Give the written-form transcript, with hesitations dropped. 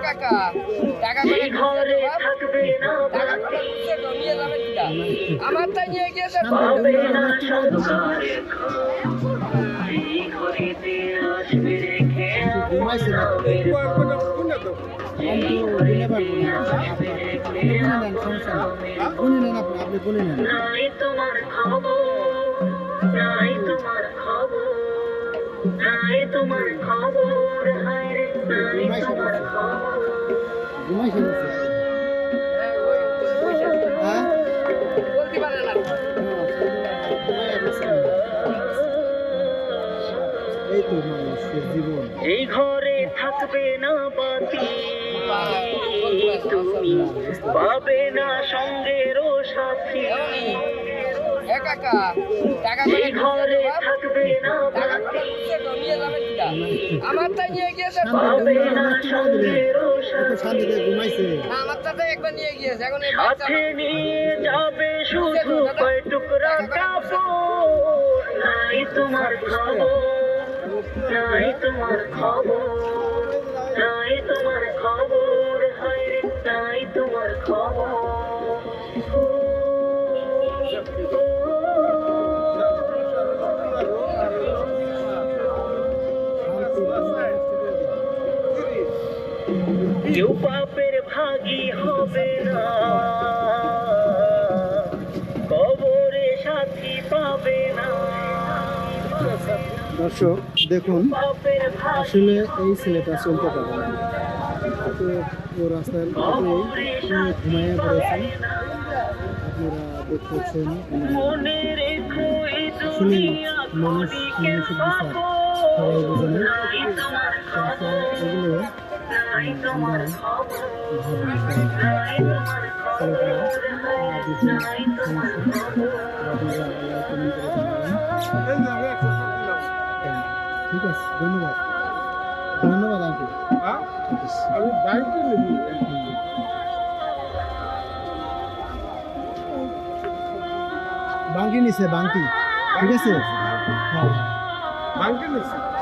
কাকা টাকা করে ঘরে থাকবে না টাকা করে তো নিয়ে যাবে কিটা আমার তাই নিয়ে গিয়েছে পাবে না সংসারে এই ঘরেতে আসবে রেখে ঘুমাইছে না তো কোনটা তো আমি তো দিনে পারবো না কোনে নেন আপনি কোনে নেন নাই তোমার খবর নাই তোমার খবর নাই তোমার খবর হায় রে নাই তোমার খবর ঘুমাইছে হ্যাঁ বলতে পারে না এই তো মানুষের জীবন এই ঘরে থাকবে না বাতি তুমি পাবে না সঙ্গের সাথী এই ঘরে থাকবে না বাতি আমার তাই নিয়ে গিয়েছে পাবে না সঙ্গের শান্তিতে ঘুমাইছে আমার তাতে একবার নিয়ে গিয়েছে এখন সাথে নিয়ে যাবে শুধু কয় টুকরা কাপড় নাই তোমার খবর নাই তোমার খবর নাই তোমার খবর হায় রে নাই তোমার খবর কেউ পাপের ভাগী হবে না কবরে সাথী পাবে না দর্শক দেখুন আসলে এই ছেলেটা চলতে পারে না তো ও রাস্তার ঘুমাইয়া পড়েছে আপনারা দেখতেছেন আসলে মানুষ মানুষের বিচার সবাই বোঝে না এগুলো আমরা ঠিক আছে ধন্যবাদ ধন্যবাদ আঙ্কেল আমি বাইকটা নেব বাঙ্কি নিছে বাঙ্কি ঠিক আছে হ্যাঁ বাইকটা নিচ্ছি